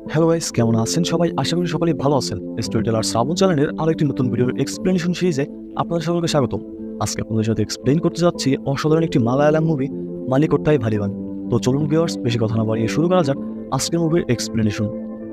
Hello guys, কেমন আছেন সবাই? আশা করি সকলেই ভালো আছেন। স্টোরি টেলার শ্রাবণ চ্যানেলের আরো একটি নতুন ভিডিওর এক্সপ্লেনেশন সিরিজে আপনাদের সকলকে স্বাগত। আজকে আপনাদের সাথে এক্সপ্লেইন করতে যাচ্ছি অসাধারণ একটি মালায়ালাম মুভি মালিকোট্টাই ভালিবান। তো চলুন ভিউয়ার্স, বেশি কথা না বাড়িয়ে শুরু করা যাক আজকের মুভির এক্সপ্লেনেশন।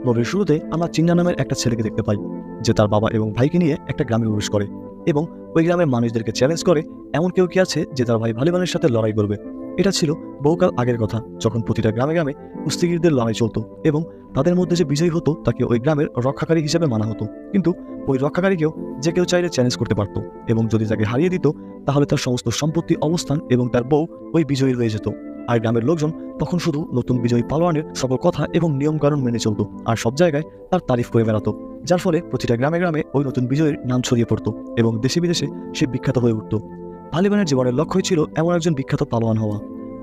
মুভির শুরুতে আমরা চিন্না নামের একটা ছেলেকে দেখতে পাই, যে তার বাবা এবং ভাইকে নিয়ে একটা গ্রামে প্রবেশ করে এবং ওই গ্রামের মানুষদেরকে চ্যালেঞ্জ করে এমন কেউ কি আছে যে তার ভাই ভালিবানের সাথে লড়াই করবে। এটা ছিল বহুকাল আগের কথা, যখন প্রতিটা গ্রামে গ্রামে কুস্তিগীরদের লড়াই চলতো এবং তাদের মধ্যে যে বিজয়ী হতো তাকে ওই গ্রামের রক্ষাকারী হিসেবে মানা হতো। কিন্তু ওই রক্ষাকারীকেও যে কেউ চাইলে চ্যালেঞ্জ করতে পারত এবং যদি তাকে হারিয়ে দিত তাহলে তার সমস্ত সম্পত্তি, অবস্থান এবং তার বউ ওই বিজয়ী হয়ে যেত। আর গ্রামের লোকজন তখন শুধু নতুন বিজয়ী পালোয়ানের সকল কথা এবং নিয়মকানুন মেনে চলত আর সব জায়গায় তার তারিফ করে বেড়াতো, যার ফলে প্রতিটা গ্রামে গ্রামে ওই নতুন বিজয়ীর নাম ছড়িয়ে পড়তো এবং দেশে বিদেশে সে বিখ্যাত হয়ে উঠত। ভালিবানের জীবনের লক্ষ্যই ছিল এমন একজন বিখ্যাত পালোয়ান হওয়া,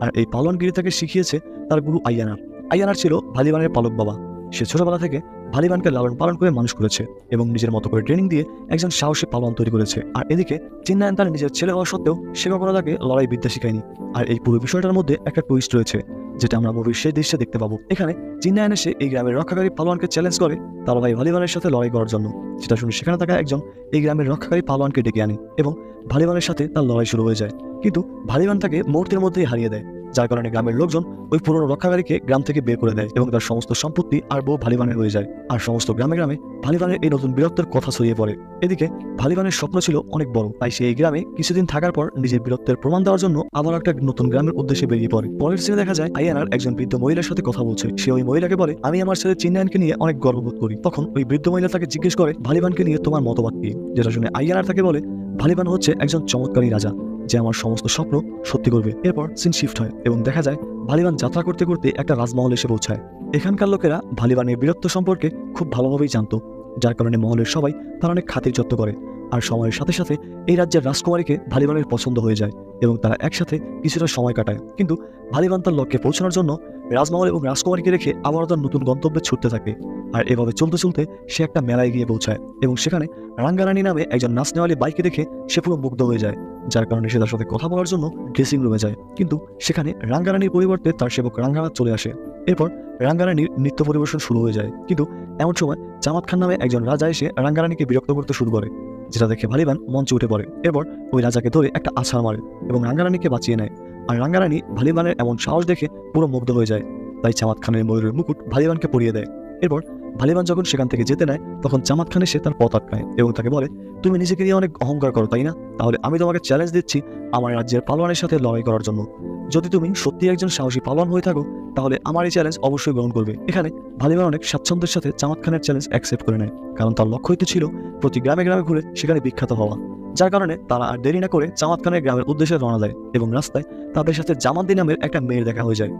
আর এই পালোয়ানগিরি তাকে শিখিয়েছে তার গুরু আইয়ানার। আইয়ানার ছিল ভালিবানের পালক বাবা। সে ছোটবেলা থেকে ভালিবানকে লালন পালন করে মানুষ করেছে এবং নিজের মতো করে ট্রেনিং দিয়ে একজন সাহসী পালোয়ান তৈরি করেছে। আর এদিকে চিন্নায়ন তার নিজের ছেলে হওয়া সত্ত্বেও সে কখনো তাকে লড়াই বিদ্যা শেখায়নি। আর এই পুরো বিষয়টার মধ্যে একটা টুইস্ট রয়েছে, যেটা আমরা মুভির সেই দৃশ্যে দেখতে পাবো। এখানে চিন্নায়ন এসে এই গ্রামের রক্ষাকারী পালোয়ানকে চ্যালেঞ্জ করে তার ভাই ভালিবানের সাথে লড়াই করার জন্য, যেটা শুনে সেখানে থাকা একজন এই গ্রামের রক্ষাকারী পালোয়ানকে ডেকে আনে এবং ভালিবানের সাথে তার লড়াই শুরু হয়ে যায়। কিন্তু ভালিবান তাকে মুহূর্তের মধ্যেই হারিয়ে দেয়, যার কারণে গ্রামের লোকজন ওই পুরনো রক্ষাকারীকে গ্রাম থেকে বের করে দেয় এবং তার সমস্ত সম্পত্তি আর বউ ভালিবানের হয়ে যায়। আর সমস্ত গ্রামে গ্রামে ভালিবানের এই নতুন বীরত্বের কথা ছড়িয়ে পড়ে। এদিকে ভালিবানের স্বপ্ন ছিল অনেক বড়, তাই সে এই গ্রামে কিছুদিন থাকার পর নিজের বীরত্বের প্রমাণ দেওয়ার জন্য আবার একটা নতুন গ্রামের উদ্দেশ্যে বেরিয়ে পড়ে। পরের সিনে দেখা যায় আইয়ানার একজন বৃদ্ধ মহিলার সাথে কথা বলছে। সে ওই মহিলাকে বলে, আমি আমার ছেলে চিন্নায়নকে নিয়ে অনেক গর্ববোধ করি। তখন ওই বৃদ্ধ মহিলা তাকে জিজ্ঞেস করে ভালিবানকে নিয়ে তোমার মতবাদ কি, যেটা শুনে আইয়ানার তাকে বলে, ভালিবান হচ্ছে একজন চমৎকারী রাজা যে আমার সমস্ত স্বপ্ন সত্যি করবে। এরপর সিন শিফট হয় এবং দেখা যায় ভালিবান যাত্রা করতে করতে একটা রাজমহলে এসে পৌঁছায়। এখানকার লোকেরা ভালিবানের বীরত্ব সম্পর্কে খুব ভালোভাবেই জানতো, যার কারণে মহলের সবাই তার অনেক খাতির যত্ন করে। আর সময়ের সাথে সাথে এই রাজ্যের রাজকুমারীকে ভালিবানের পছন্দ হয়ে যায় এবং তারা একসাথে কিছুটা সময় কাটায়। কিন্তু ভালিবান তার লক্ষ্যে পৌঁছানোর জন্য রাজমহল এবং রাজকুমারীকে রেখে আবারও তার নতুন গন্তব্যে ছুটতে থাকে। আর এভাবে চলতে চলতে সে একটা মেলায় গিয়ে পৌঁছায় এবং সেখানে রাঙ্গারানী নামে একজন নাচনেওয়ালি বাইকে দেখে সে পুরো মুগ্ধ হয়ে যায়, যার কারণে সে তার সাথে কথা বলার জন্য ড্রেসিং রুমে যায়। কিন্তু সেখানে রাঙ্গারানীর পরিবর্তে তার সেবক রাঙ্গানাথ চলে আসে। এরপর রাঙ্গারানীর নৃত্য পরিবেশন শুরু হয়ে যায়। কিন্তু এমন সময় জামাত খান নামে একজন রাজা এসে রাঙ্গারানীকে বিরক্ত করতে শুরু করে, যেটা দেখে ভালিবান মঞ্চে উঠে পড়ে। এরপর ওই রাজাকে ধরে একটা আছাড় মারে এবং রাঙ্গারানীকে বাঁচিয়ে নেয়। আর রাঙ্গারানী ভালিবানের এমন সাহস দেখে পুরো মুগ্ধ হয়ে যায়, তাই জামাত খানের ময়ূরের মুকুট ভালিবানকে পরিয়ে দেয়। এরপর ভালিবান যখন সেখান থেকে যেতে নেয় তখন জামাত খান এসে তার পথ আটকায় এবং তাকে বলে, তুমি নিজেকে নিয়ে অনেক অহংকার করো তাই না? তাহলে আমি তোমাকে চ্যালেঞ্জ দিচ্ছি আমার রাজ্যের পালোয়ানের সাথে লড়াই করার জন্য। যদি তুমি সত্যি একজন সাহসী পালোয়ান হয়ে থাকো তাহলে আমার এই চ্যালেঞ্জ অবশ্যই গ্রহণ করবে। এখানে ভালিবান অনেক স্বাচ্ছন্দ্যের সাথে জামাত খানের চ্যালেঞ্জ অ্যাকসেপ্ট করে নেয়, কারণ তার লক্ষ্যই তো ছিল প্রতি গ্রামে গ্রামে ঘুরে সেখানে বিখ্যাত হওয়া। যার কারণে তারা আর দেরি না করে জামাত খানের গ্রামের উদ্দেশ্যে রওনা দেয় এবং রাস্তায় তাদের সাথে জামাতদি নামের একটা মেয়ের দেখা হয়ে যায়।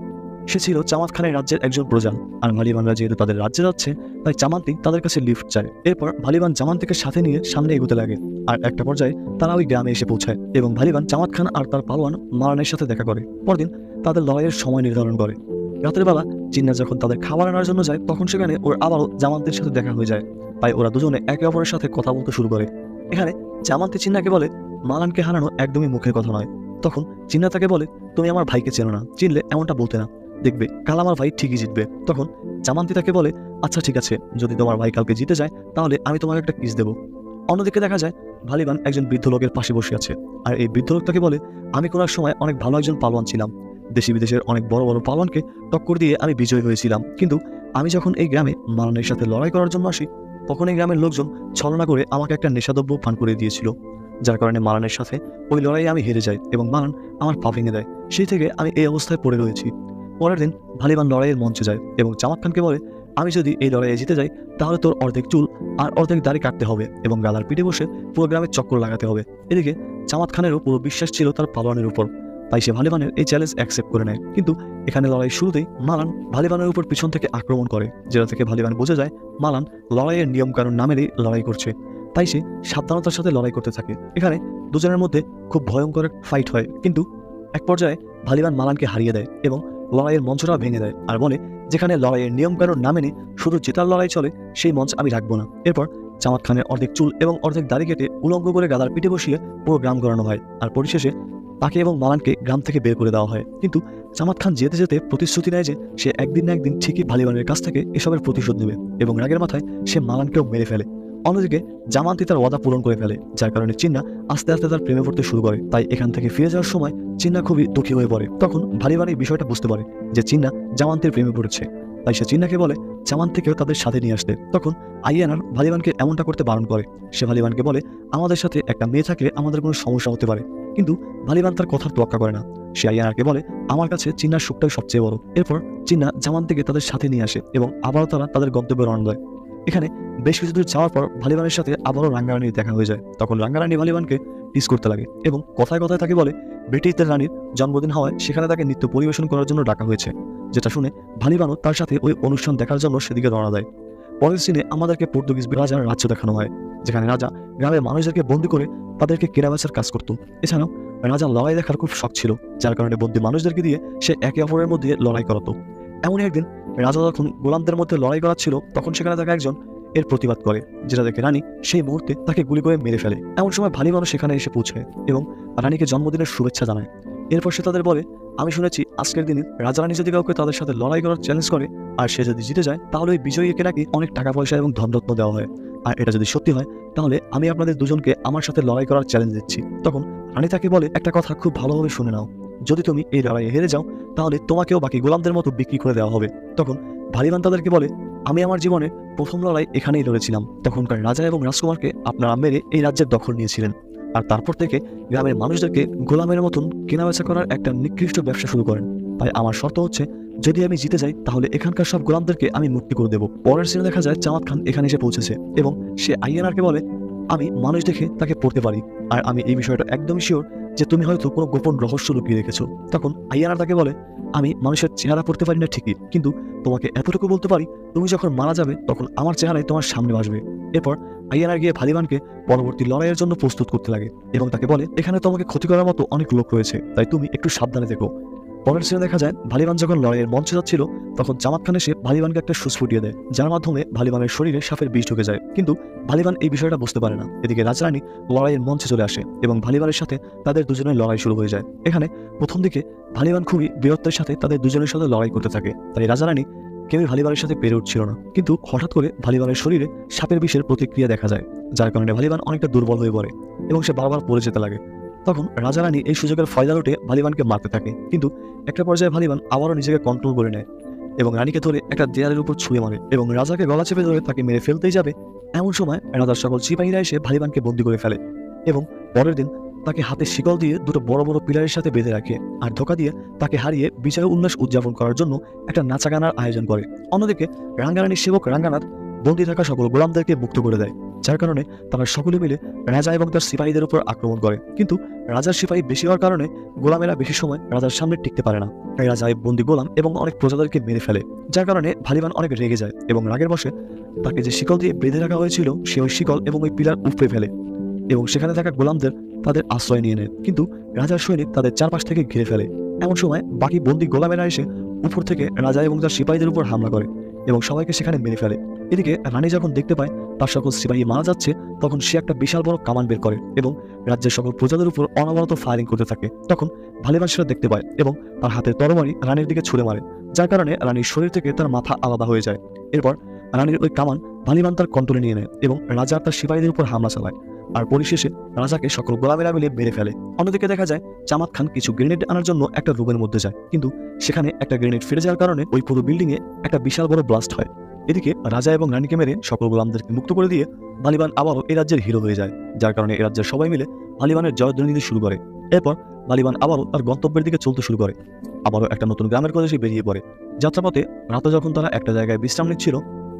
সে ছিল জামাত খানের রাজ্যের একজন প্রজা। আর ভালিবানরা যেহেতু তাদের রাজ্যে যাচ্ছে তাই জামান্তি তাদের কাছে লিফট চায়। এরপর ভালিবান জামান্তিকে সাথে নিয়ে সামনে এগোতে লাগে। আর একটা পর্যায়ে তারা ওই গ্রামে এসে পৌঁছায় এবং ভালিবান জামাত খান আর তার পালোয়ান মারানের সাথে দেখা করে। পরদিন তাদের লড়াইয়ের সময় নির্ধারণ করে। রাতের বেলা চিন্না যখন তাদের খাবার আনার জন্য যায় তখন সেখানে ওর আবারও জামান্তির সাথে দেখা হয়ে যায়। তাই ওরা দুজনে একে অপরের সাথে কথা বলতে শুরু করে। এখানে জামান্তি চিন্নাকে বলে, মালানকে হারানো একদমই মুখের কথা নয়। তখন চিন্না তাকে বলে, তুমি আমার ভাইকে চেনো না, চিনলে এমনটা বলতে না, দেখবে কাল আমার ভাই ঠিকই জিতবে। তখন জামান্তি তাকে বলে, আচ্ছা ঠিক আছে, যদি তোমার ভাই কালকে জিতে যায় তাহলে আমি তোমাকে একটা কিস দেবো। অন্যদিকে দেখা যায় ভালিবান একজন বৃদ্ধ লোকের পাশে বসে আছে। আর এই বৃদ্ধ লোক তাকে বলে, আমি কোনো এক সময় অনেক ভালো একজন পালোয়ান ছিলাম, দেশি বিদেশের অনেক বড় বড় পালোয়ানকে টক্কর দিয়ে আমি বিজয়ী হয়েছিলাম। কিন্তু আমি যখন এই গ্রামে মালানের সাথে লড়াই করার জন্য আসি তখন এই গ্রামের লোকজন ছলনা করে আমাকে একটা নেশাদ্রব্য পান করে দিয়েছিল, যার কারণে মালানের সাথে ওই লড়াইয়ে আমি হেরে যাই এবং মালান আমার পা ভেঙে দেয়। সেই থেকে আমি এই অবস্থায় পড়ে রয়েছি। পরের দিন ভালিবান লড়াইয়ের মঞ্চে যায় এবং জামাত খানকে বলে, আমি যদি এই লড়াইয়ে জিতে যাই তাহলে তোর অর্ধেক চুল আর অর্ধেক দাড়ি কাটতে হবে এবং গালার পিঠে বসে পুরো গ্রামে চক্কর লাগাতে হবে। এদিকে জামাত খানেরও পুরো বিশ্বাস ছিল তার পালোয়ানের উপর, তাই সে ভালিবানের এই চ্যালেঞ্জ অ্যাকসেপ্ট করে নেয়। কিন্তু এখানে লড়াই শুরুতেই মালান ভালিবানের উপর পিছন থেকে আক্রমণ করে, যেটা থেকে ভালিবান বোঝা যায় মালান লড়াইয়ের নিয়মকানুন না মেনেই লড়াই করছে। তাই সে সাবধানতার সাথে লড়াই করতে থাকে। এখানে দুজনের মধ্যে খুব ভয়ঙ্কর ফাইট হয়, কিন্তু এক পর্যায়ে ভালিবান মালানকে হারিয়ে দেয় এবং লড়াইয়ের মঞ্চটা ভেঙে দেয় আর বলে, যেখানে লড়াইয়ের নিয়মকানুন না মেনে শুধু জেতার লড়াই চলে সেই মঞ্চ আমি রাখবো না। এরপর জামাত খানের অর্ধেক চুল এবং অর্ধেক দাড়ি কেটে উলঙ্গ করে গাদার পিঠে বসিয়ে পুরো গ্রাম ঘোরানো হয় আর পরিশেষে তাকে এবং মালানকে গ্রাম থেকে বের করে দেওয়া হয়। কিন্তু জামাত খান যেতে যেতে প্রতিশ্রুতি নেয় যে সে একদিন না একদিন ঠিকই ভালিবানের কাছ থেকে এসবের প্রতিশোধ নেবে এবং রাগের মাথায় সে মালানকেও মেরে ফেলে। অন্যদিকে জামান্তি তার ওয়াদা পূরণ করে ফেলে, যার কারণে চিন্না আস্তে আস্তে তার প্রেমে পড়তে শুরু করে। তাই এখান থেকে ফিরে যাওয়ার সময় চিন্না খুবই দুঃখী হয়ে পড়ে। তখন ভালিবান এই বিষয়টা বুঝতে পারে যে চিন্না জামান্তির প্রেমে পড়েছে, তাই সে চিন্নাকে বলে জামান্তিকেও তাদের সাথে নিয়ে আসতে। তখন আইয়ানার ভালিবানকে এমনটা করতে বারণ করে। সে ভালিবানকে বলে আমাদের সাথে একটা মেয়ে থাকলে আমাদের কোনো সমস্যা হতে পারে, কিন্তু ভালিবান তার কথার তোয়াক্কা করে না। সে আইয়ানাকে বলে আমার কাছে চিন্নার সুখটাই সবচেয়ে বড়। এরপর চিন্না জামান্তিকে তাদের সাথে নিয়ে আসে এবং আবারও তারা তাদের গন্তব্যে রওনা দেয়। এখানে বেশ কিছু দূর যাওয়ার পর ভালিবানের সাথে আবারও রাঙ্গারানির দেখা হয়ে যায়। তখন রাঙ্গারানি ভালিবানকে টিস করতে লাগে এবং কথায় কথায় তাকে বলে ব্রিটিশদের রানীর জন্মদিন হওয়ায় সেখানে তাকে নৃত্য পরিবেশন করার জন্য ডাকা হয়েছে, যেটা শুনে ভালিবানও তার সাথে ওই অনুষ্ঠান দেখার জন্য সেদিকে রওনা দেয়। পরের সিনে আমাদেরকে পর্তুগিজ রাজার রাজ্য দেখানো হয়, যেখানে রাজা গ্রামের মানুষদেরকে বন্দী করে তাদেরকে কেনাবেচার কাজ করত। এছাড়াও রাজা লড়াই দেখার খুব শখ ছিল, যার কারণে বন্দী মানুষদেরকে দিয়ে সে একে অপরের মধ্যে লড়াই করাতো। এমনই একদিন রাজা যখন গোলামদের মধ্যে লড়াই করাচ্ছিল, তখন সেখানে দেখা একজন এর প্রতিবাদ করে, যেটা দেখে রানী সেই মুহূর্তে তাকে গুলি করে মেরে ফেলে। এমন সময় ভালিবানও সেখানে এসে পৌঁছায় এবং রানীকে জন্মদিনের শুভেচ্ছা জানায়। এরপর সে তাদের বলে আমি শুনেছি আজকের দিনে রাজা রানী যদি কাউকে তাদের সাথে লড়াই করার চ্যালেঞ্জ করে আর সে যদি জিতে যায় তাহলে ওই বিজয়ীকে নাকি অনেক টাকা পয়সা এবং ধনরত্ন দেওয়া হয়, আর এটা যদি সত্যি হয় তাহলে আমি আপনাদের দুজনকে আমার সাথে লড়াই করার চ্যালেঞ্জ দিচ্ছি। তখন রানী তাকে বলে একটা কথা খুব ভালোভাবে শুনে নাও, যদি তুমি এই লড়াইয়ে হেরে যাও তাহলে তোমাকেও বাকি গোলামদের মতো বিক্রি করে দেওয়া হবে। তখন ভালিবান তাদেরকে বলে আমি আমার জীবনে প্রথম লড়াই এখানেই লড়েছিলাম, তখনকার রাজা এবং রাজকুমারকে আপনারা মেরে এই রাজ্যের দখল নিয়েছিলেন, আর তারপর থেকে গ্রামের মানুষদেরকে গোলামের মতন কেনাবেচা করার একটা নিকৃষ্ট ব্যবসা শুরু করেন। তাই আমার শর্ত হচ্ছে যদি আমি জিতে যাই তাহলে এখানকার সব গোলামদেরকে আমি মুক্তি করে দেবো। পরের সিনে দেখা যায় জামাত খান এখানে এসে পৌঁছেছে এবং সে আইয়ানারকে বলে আমি মানুষ দেখে তাকে পড়তে পারি, আর আমি এই বিষয়টা একদমই শিওর যে তুমি হয়তো কোনো গোপন রহস্য লুকিয়ে রেখেছো। তখন আইয়ানার তাকে বলে আমি মানুষের চেহারা পড়তে পারি না ঠিকই, কিন্তু তোমাকে এতটুকু বলতে পারি তুমি যখন মারা যাবে তখন আমার চেহারাই তোমার সামনে আসবে। এরপর আইয়ানার গিয়ে ভালিবানকে পরবর্তী লড়াইয়ের জন্য প্রস্তুত করতে লাগে এবং তাকে বলে এখানে তোমাকে ক্ষতি করার মতো অনেক লোক রয়েছে, তাই তুমি একটু সাবধানে দেখো। পরের সিনে দেখা যায় ভালিবান যখন লড়াইয়ের মঞ্চে যাচ্ছিল তখন জামাত খান এসে ভালিবানকে একটা সুচ ফুটিয়ে দেয়, যার মাধ্যমে ভালিবানের শরীরে সাপের বিষ ঢুকে যায়, কিন্তু ভালিবান এই বিষয়টা বুঝতে পারে না। এদিকে রাজরানী লড়াইয়ের মঞ্চে চলে আসে এবং ভালিবানের সাথে তাদের দুজনের লড়াই শুরু হয়ে যায়। এখানে প্রথম দিকে ভালিবান খুবই বীরত্বের সাথে তাদের দুজনের সাথে লড়াই করতে থাকে, তাই রাজারানী কেউই ভালিবানের সাথে পেরে উঠছিল না। কিন্তু হঠাৎ করে ভালিবানের শরীরে সাপের বিষের প্রতিক্রিয়া দেখা যায়, যার কারণে ভালিবান অনেকটা দুর্বল হয়ে পড়ে এবং সে বারবার পড়ে যেতে লাগে। তখন রাজারানী এই সুযোগের ফায়দা লুটে ভালিবানকে মারতে থাকে, কিন্তু একটা পর্যায়ে ভালিবান আবারও নিজেকে কন্ট্রোল করে নেয় এবং রানীকে ধরে একটা দেয়ালের উপর ছুঁড়ে মারে এবং রাজাকে গলা চেপে ধরে তাকে মেরে ফেলতেই যাবে, এমন সময় রাজার সকল সিপাহীরা এসে ভালিবানকে বন্দী করে ফেলে এবং পরের দিন তাকে হাতে শিকল দিয়ে দুটো বড় বড় পিলারের সাথে বেঁধে রাখে আর ধোকা দিয়ে তাকে হারিয়ে বিজয় উল্লাস উদযাপন করার জন্য একটা নাচাগানার আয়োজন করে। অন্যদিকে রাঙ্গারানীর সেবক রাঙ্গানাথ বন্দী থাকা সকল গোলামদেরকে মুক্ত করে দেয়, যার কারণে তারা সকলে মিলে রাজা এবং তার সিপাহীদের উপর আক্রমণ করে, কিন্তু রাজার সিপাহী বেশি হওয়ার কারণে গোলামেরা বেশি সময় রাজার সামনে টিকতে পারে না। তাই রাজা এই বন্দী গোলাম এবং অনেক প্রজাদেরকে মেরে ফেলে, যার কারণে ভালিবান অনেক রেগে যায় এবং রাগের বশে তাকে যে শিকল দিয়ে বেঁধে রাখা হয়েছিল সে ওই শিকল এবং ওই পিলার উপড়ে ফেলে এবং সেখানে থাকা গোলামদের তাদের আশ্রয় নিয়ে নেয়, কিন্তু রাজার সৈনিক তাদের চারপাশ থেকে ঘিরে ফেলে। এমন সময় বাকি বন্দী গোলামেরা এসে উপর থেকে রাজা এবং তার সিপাহীদের উপর হামলা করে এবং সবাইকে সেখানে মেরে ফেলে। এদিকে রানী যখন দেখতে পায় তার সকল সিপাহী মারা যাচ্ছে, তখন সে একটা বিশাল বড় কামান বের করে এবং রাজ্যের সকল প্রজাদের উপর অনবরত ফায়ারিং করতে থাকে। তখন ভালিবান সেটা দেখতে পায় এবং তার হাতের তরবারি রানীর দিকে ছুড়ে মারে, যার কারণে রানীর শরীর থেকে তার মাথা আলাদা হয়ে যায়। এরপর রানীর ওই কামান ভালিবান তার কন্ট্রোলে নিয়ে নেয় এবং রাজা তার সিপাহীদের উপর হামলা চালায়, আর পরিশেষে রাজাকে সকল গোলামেরা মিলে মেরে ফেলে। অন্যদিকে দেখা যায় জামাত খান কিছু গ্রেনেড আনার জন্য একটা রুমের মধ্যে যায়, কিন্তু সেখানে একটা গ্রেনেড ফেটে যাওয়ার কারণে ওই পুরো বিল্ডিং এ একটা বিশাল বড় ব্লাস্ট হয়। এদিকে রাজা এবং রানীকে মেরে সকল গোলামদেরকে মুক্ত করে দিয়ে ভালিবান আবারও এই রাজ্যের হিরো হয়ে যায়, যার কারণে এই রাজ্যের সবাই মিলে ভালিবানের জয়ধ্বনি শুরু করে। এরপর ভালিবান আবারও তার গন্তব্যের দিকে চলতে শুরু করে, আবারও একটা নতুন গ্রামের কথা সে বেরিয়ে পড়ে। যাত্রাপথে রাতে যখন তারা একটা জায়গায় বিশ্রাম নিচ্ছিল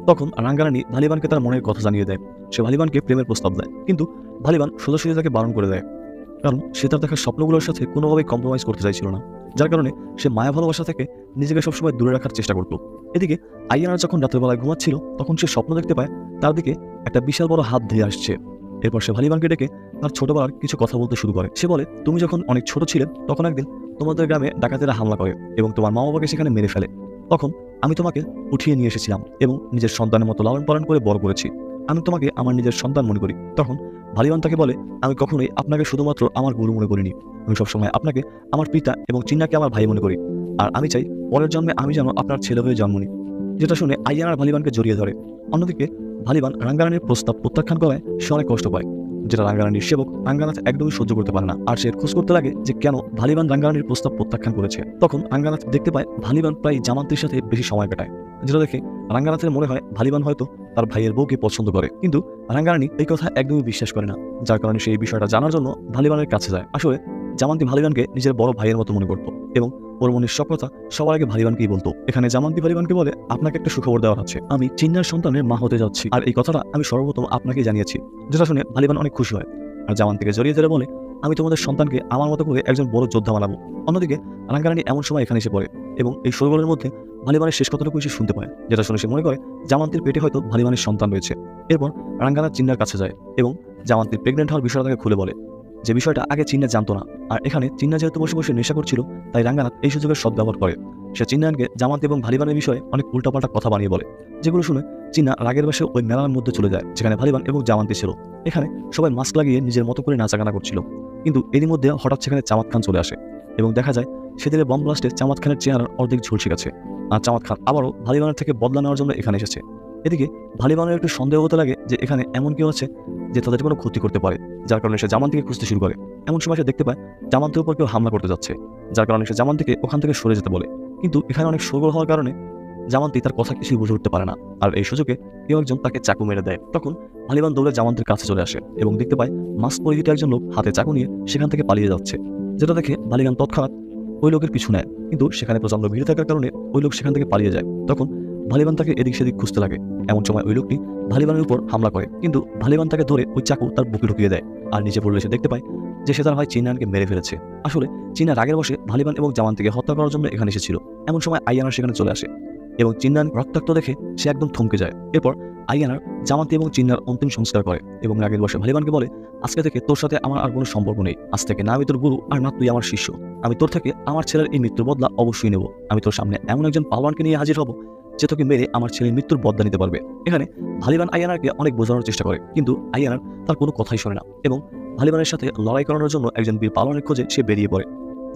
তখন রাঙ্গারানী ভালিবানকে তার মনের কথা জানিয়ে দেয়। সে ভালিবানকে প্রেমের প্রস্তাব দেয়, কিন্তু ভালিবান সোজাসুজি তাকে বারণ করে দেয়, কারণ সে তার দেখা স্বপ্নগুলোর সাথে কোনোভাবেই কম্প্রোমাইজ করতে চাইছিল না, যার কারণে সে মায়া ভালোবাসা থেকে নিজেকে সবসময় দূরে রাখার চেষ্টা করত। এদিকে আইয়ানা যখন রাতের বেলায় ঘুমাচ্ছিল তখন সে স্বপ্ন দেখতে পায় তার দিকে একটা বিশাল বড় হাত ধেয়ে আসছে। এরপর সে ভালিবানকে ডেকে তার ছোটবেলার কিছু কথা বলতে শুরু করে। সে বলে তুমি যখন অনেক ছোট ছিলে তখন একদিন তোমাদের গ্রামে ডাকাতেরা হামলা করে এবং তোমার মা বাবাকে সেখানে মেরে ফেলে, তখন আমি তোমাকে উঠিয়ে নিয়ে এসেছিলাম এবং নিজের সন্তানের মতো লালন পালন করে বড় করেছি, আমি তোমাকে আমার নিজের সন্তান মনে করি। তখন ভালিবান তাকে বলে আমি কখনোই আপনাকে শুধুমাত্র আমার গুরু মনে করিনি, আমি সবসময় আপনাকে আমার পিতা এবং চিন্নাকে আমার ভাই মনে করি। আর আমি চাই পরের জন্মে আমি যেন আপনার ছেলে হয়ে জন্ম নিই। যেটা শুনে আইয়ানার ভালিবানকে জড়িয়ে ধরে। অন্যদিকে ভালিবান রাঙ্গারানির প্রস্তাব প্রত্যাখ্যান করায় সে অনেক কষ্ট পায়, যেটা রাঙ্গারানির সেবক রাঙ্গানাথ একদমই সহ্য করতে পারে না। আর সে খোঁজ করতে লাগে যে কেন ভালিবান রাঙ্গারানির প্রস্তাব প্রত্যাখ্যান করেছে। তখন রাঙ্গানাথ দেখতে পায় ভালিবান প্রায় জামান্তির সাথে বেশি সময় কাটায়, যেটা দেখে রাঙ্গানাথের মনে হয় ভালিবান হয়তো তার ভাইয়ের বউকে পছন্দ করে। কিন্তু রাঙ্গারানি এই কথা একদমই বিশ্বাস করে না, যার কারণে সে এই বিষয়টা জানার জন্য ভালিবানের কাছে যায়। আসলে জামান্তি ভালিবানকে নিজের বড় ভাইয়ের মতো মনে করতো এবং ওর মনের সব কথা সবার আগে ভালিবানকেই বলতো। এখানে জামান্তি ভালিবানকে বলে, আপনাকে একটা সুখবর দেওয়ার আছে, আমি চিন্নার সন্তানের মা হতে যাচ্ছি, আর এই কথাটা আমি সর্বপ্রথম আপনাকে জানিয়েছি। যেটা শুনে ভালিবান অনেক খুশি হয় আর জামান্তিকে জড়িয়ে ধরে বলে, আমি তোমাদের সন্তানকে আমার মতো করে একজন বড় যোদ্ধা বানাবো। অন্যদিকে রাঙ্গারানি এমন সময় এখানে এসে পড়ে এবং এই শোরগোলের মধ্যে ভালিবানের শেষ কথাটুকু সে শুনতে পায়, যেটা শুনে সে মনে করে জামান্তির পেটে হয়তো ভালিবানের সন্তান রয়েছে। এরপর রাঙ্গানাথ চিন্নার কাছে যায় এবং জামান্তির প্রেগনেন্ট হওয়ার বিষয়টা তাকে খুলে বলে, যে বিষয়টা আগে চিন্না জানতো না। আর এখানে চিন্না যেহেতু বসে বসে নেশা করছিল, তাই রাঙ্গানাথ এই সুযোগের সদ্ব্যবহার করে। সে চিন্নাকে জামান্তি এবং ভালিবানের বিষয়ে অনেক উল্টাপাল্টা কথা বানিয়ে বলে, যেগুলো শুনে চিন্না রাগের বসে ওই মেলার মধ্যে চলে যায় যেখানে ভালিবান এবং জামান্তি ছিল। এখানে সবাই মাস্ক লাগিয়ে নিজের মতো করে নাচাগানা করছিল, কিন্তু এরই মধ্যে হঠাৎ সেখানে চামাত খান চলে আসে এবং দেখা যায় সেদিনের বম ব্লাস্টে চামাত খানের চেহারার অর্ধেক ঝলসে গেছে। আর চামাত খান আবারও ভালিবানের থেকে বদলা নেওয়ার জন্য এখানে এসেছে। এদিকে ভালিবানের একটু সন্দেহ হতে লাগে যে এখানে এমন কেউ আছে যে তাদের কোনো ক্ষতি করতে পারে, যার কারণে সে জামান্তিকে খুঁজতে শুরু করে। এমন সময় সে দেখতে পায় জামান্তির উপর কেউ হামলা করতে যাচ্ছে, যার কারণে সে জামান্তিকে ওখান থেকে সরে যেতে বলে। কিন্তু এখানে অনেক শোরগোল হওয়ার কারণে জামান্তি তার কথা কিছুই বুঝে উঠতে পারে না, আর এই সুযোগে কেউ একজন তাকে চাকু মেরে দেয়। তখন ভালিবান দৌড়ে জামান্তির কাছে চলে আসে এবং দেখতে পায় মাস্ক পরিহিত একজন লোক হাতে চাকু নিয়ে সেখান থেকে পালিয়ে যাচ্ছে, যেটা দেখে ভালিবান তৎক্ষণাৎ ওই লোকের পিছু নেয়। কিন্তু সেখানে প্রচন্ড ভিড় থাকার কারণে ওই লোক সেখান থেকে পালিয়ে যায়। তখন ভালিবান তাকে এদিক সেদিক খুঁজতে লাগে। এমন সময় ওই লোকটি ভালিবানের উপর হামলা করে, কিন্তু ভালিবান তাকে ধরে ওই চাকু তার বুকে ঢুকিয়ে দেয়। আর নিচে পড়লে সে দেখতে পায় যে সে তার ভাই চিন্নানকে মেরে ফেলেছে। আসলে চিন্না রাগের বসে ভালিবান এবং জামান্তিকে হত্যা করার জন্য এখানে এসেছিল। এমন সময় আইয়ানার সেখানে চলে আসে এবং চিন্নান রক্তাক্ত দেখে সে একদম থমকে যায়। এরপর আইয়ানার জামান্তি এবং চিন্নার অন্তিম সংস্কার করে এবং রাগের বসে ভালিবানকে বলে, আজকে থেকে তোর সাথে আমার আর কোনো সম্পর্ক নেই। আজ থেকে না আমি তোর গুরু আর না তুই আমার শিষ্য। আমি তোর থেকে আমার ছেলের এই মৃত্যুর বদলা অবশ্যই নেব। আমি তোর সামনে এমন একজন পালোয়ানকে নিয়ে হাজির হব যে তোকে মেরে আমার ছেলের মৃত্যুর বদলা নিতে পারবে। এখানে ভালিবান আইয়ানারকে অনেক বোঝানোর চেষ্টা করে, কিন্তু আইয়ানার তার কোনো কথাই শোনে না এবং ভালিবানের সাথে লড়াই করানোর জন্য একজন বীর পালোয়ানের খোঁজে সে বেরিয়ে পড়ে।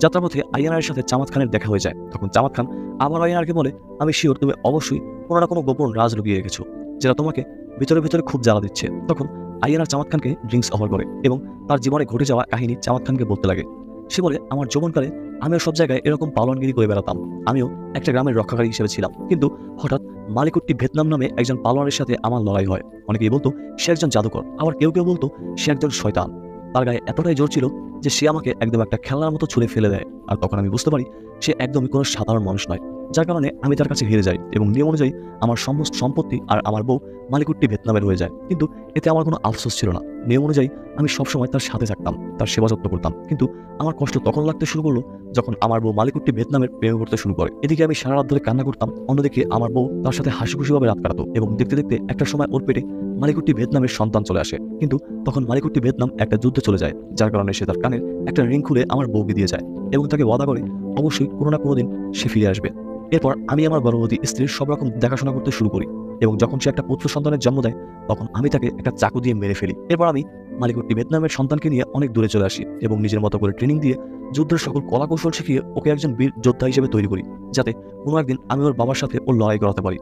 যাত্রাপথে আইয়ানারের সাথে চামাত খানের দেখা হয়ে যায়। তখন চামাত খান আবার আইয়ানারকে বলে, আমি শিওর তুমি অবশ্যই কোনো না কোনো গোপন রাজ লুকিয়ে রেখেছো, যেটা তোমাকে ভিতরে ভিতরে খুব জ্বালা দিচ্ছে। তখন আইয়ানার চামাত খানকে ড্রিঙ্কস অফার করে এবং তার জীবনে ঘটে যাওয়া কাহিনী চামাত খানকে বলতে লাগে। সে বলে, আমার যৌবনকালে আমিও সব জায়গায় এরকম পালোয়ানগিরি করে বেড়াতাম। আমিও একটা গ্রামের রক্ষাকারী হিসেবে ছিলাম, কিন্তু হঠাৎ মালিকুট্টি ভিয়েতনাম নামে একজন পালোয়ানের সাথে আমার লড়াই হয়। অনেকেই বলতো সে একজন জাদুকর, আবার কেউ কেউ বলতো সে একজন শয়তান। তার গায়ে এতটাই জোর ছিল যে সে আমাকে একদম একটা খেলনার মতো ছুঁড়ে ফেলে দেয়। আর তখন আমি বুঝতে পারি সে একদমই কোনো সাধারণ মানুষ নয়, যার কারণে আমি তার কাছে হেরে যাই এবং নিয়ম অনুযায়ী আমার সমস্ত সম্পত্তি আর আমার বউ মালিকুট্টি ভিয়েতনামের হয়ে যায়। কিন্তু এতে আমার কোনো আফসোস ছিল না। নিয়ম অনুযায়ী আমি সবসময় তার সাথে থাকতাম, তার সেবা যত্ন করতাম। কিন্তু আমার কষ্ট তখন লাগতে শুরু করলো যখন আমার বউ মালিকুট্টি ভিয়েতনামের প্রেমে পড়তে শুরু করে। এদিকে আমি সারা রাত ধরে কান্না করতাম, অন্যদিকে আমার বউ তার সাথে হাসি খুশিভাবে রাত কাটাতো এবং দেখতে দেখতে একটা সময় ওর পেটে মালিকুট্টি ভিয়েতনামের সন্তান চলে আসে। কিন্তু তখন মালিকুট্টি ভিয়েতনাম একটা যুদ্ধে চলে যায়, যার কারণে সে তার কানের একটা রিং খুলে আমার বউকে দিয়ে যায় এবং তাকে ওয়াদা করে অবশ্যই কোনো না কোনো দিন সে ফিরে আসবে। এরপর আমি আমার গর্ভবতী স্ত্রীর সব রকম দেখাশোনা করতে শুরু করি এবং যখন সে একটা পুত্র সন্তানের জন্ম দেয় তখন আমি তাকে একটা চাকু দিয়ে মেরে ফেলি। এরপর আমি মালিকুট্টি ভিয়েতনামের সন্তানকে নিয়ে অনেক দূরে চলে আসি এবং নিজের মতো করে ট্রেনিং দিয়ে যুদ্ধের সকল কলাকৌশল শিখিয়ে ওকে একজন বীর যোদ্ধা হিসেবে তৈরি করি, যাতে কোনো একদিন আমি ওর বাবার সাথে ওর লড়াই করাতে পারি।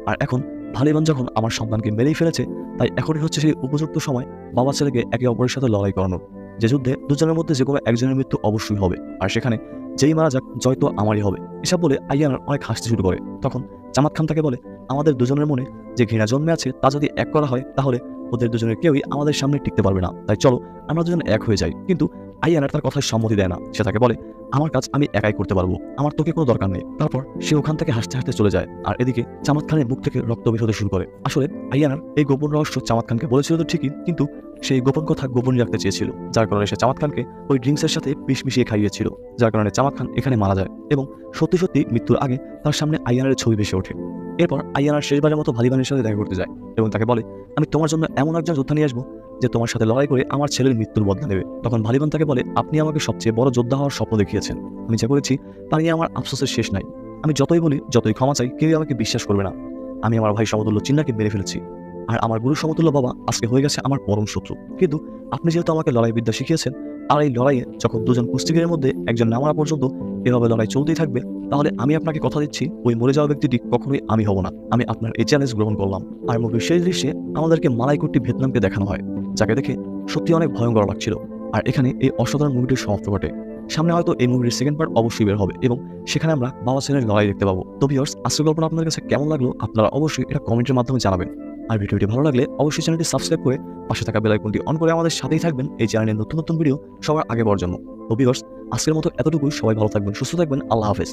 আর এখন ভালিবান যখন আমার সন্তানকে মেরেই ফেলেছে, তাই এখনই হচ্ছে সেই উপযুক্ত সময় বাবা ছেলেকে একে অপরের সাথে লড়াই করানোর, যে যুদ্ধে দুজনের মধ্যে যে কোনো একজনের মৃত্যু অবশ্যই হবে, আর সেখানে যেই মারা যাক জয় তো আমারই হবে। এসব বলে আইয়ানার অনেক হাসতে শুরু করে। তখন জামাত খান তাকে বলে, আমাদের দুজনের মনে যে ঘৃণা জন্মে আছে তা যদি এক করা হয় তাহলে ওদের দুজনের কেউই আমাদের সামনে টিকতে পারবে না, তাই চলো আমরা দুজন এক হয়ে যাই। কিন্তু আইয়ানার তার কথায় সম্মতি দেয় না। সে তাকে বলে, আমার কাজ আমি একাই করতে পারবো, আমার তোকে কোনো দরকার নেই। তারপর সে ওখান থেকে হাসতে হাসতে চলে যায়। আর এদিকে জামাত খানের মুখ থেকে রক্ত বের হতে শুরু করে। আসলে আইয়ানার এই গোপন রহস্য জামাত খানকে বলেছিল তো ঠিকই, কিন্তু সেই গোপন কথা গোপনই রাখতে চেয়েছিল, যার কারণে সে জামাত খানকে ওই ড্রিঙ্কসের সাথে বিষ মিশিয়ে খাইয়েছিল, যার কারণে জামাত খান এখানে মারা যায় এবং সত্যি সত্যি মৃত্যুর আগে তার সামনে আইয়ানার ছবি ভেসে ওঠে। এরপর আইয়ানার শেষবারের মতো ভালিবানের সাথে দেখা করতে যায় এবং তাকে বলে, আমি তোমার জন্য এমন একজন যোদ্ধা নিয়ে আসবো যে তোমার সাথে লড়াই করে আমার ছেলের মৃত্যুর বদলা নেবে। তখন ভালিবান তাকে বলে, আপনি আমাকে সবচেয়ে বড় যোদ্ধা হওয়ার স্বপ্ন দেখিয়েছেন, আমি যা করেছি তা নিয়ে আমার আফসোসের শেষ নাই। আমি যতই বলি, যতই ক্ষমা চাই, কেউই আমাকে বিশ্বাস করবে না। আমি আমার ভাই সমতুল্য চিন্নাকে মেরে ফেলেছি, আর আমার গুরু সমতুল্য বাবা আজকে হয়ে গেছে আমার পরম শত্রু। কিন্তু আপনি যেহেতু আমাকে লড়াই বিদ্যা শিখিয়েছেন, আর এই লড়াইয়ে যখন দুজন কুস্তিগিরের মধ্যে একজন নামারা পর্যন্ত এভাবে লড়াই চলতেই থাকবে, তাহলে আমি আপনাকে কথা দিচ্ছি ওই মরে যাওয়া ব্যক্তিটি কখনোই আমি হব না। আমি আপনার এই চ্যালেঞ্জ গ্রহণ করলাম। আর মুভির শেষ দৃশ্যে আমাদেরকে মালাইকুট্টি ভিয়েতনামকে দেখানো হয়, যাকে দেখে সত্যি অনেক ভয়ঙ্কর লাগছিল। আর এখানে এই অসাধারণ মুভিটির সমাপ্তি ঘটে। সামনে হয়তো এই মুভির সেকেন্ড পার্ট অবশ্যই বের হবে এবং সেখানে আমরা বাবা ছেলের লড়াই দেখতে পাবো। তো ভিউয়ার্স, আজকের গল্পটা আপনাদের কাছে কেমন লাগলো আপনারা অবশ্যই এটা কমেন্টের মাধ্যমে জানাবেন। আর ভিডিওটি ভালো লাগলে অবশ্যই চ্যানেলটি সাবস্ক্রাইব করে পাশে থাকা বেল আইকনটি অন করে আমাদের সাথেই থাকবেন এই চ্যানেলের নতুন নতুন ভিডিও সবার আগে পাওয়ার জন্য। তো ভিউয়ার্স, আজকের মতো এতটুকুই। সবাই ভালো থাকবেন, সুস্থ থাকবেন। আল্লাহ হাফেজ।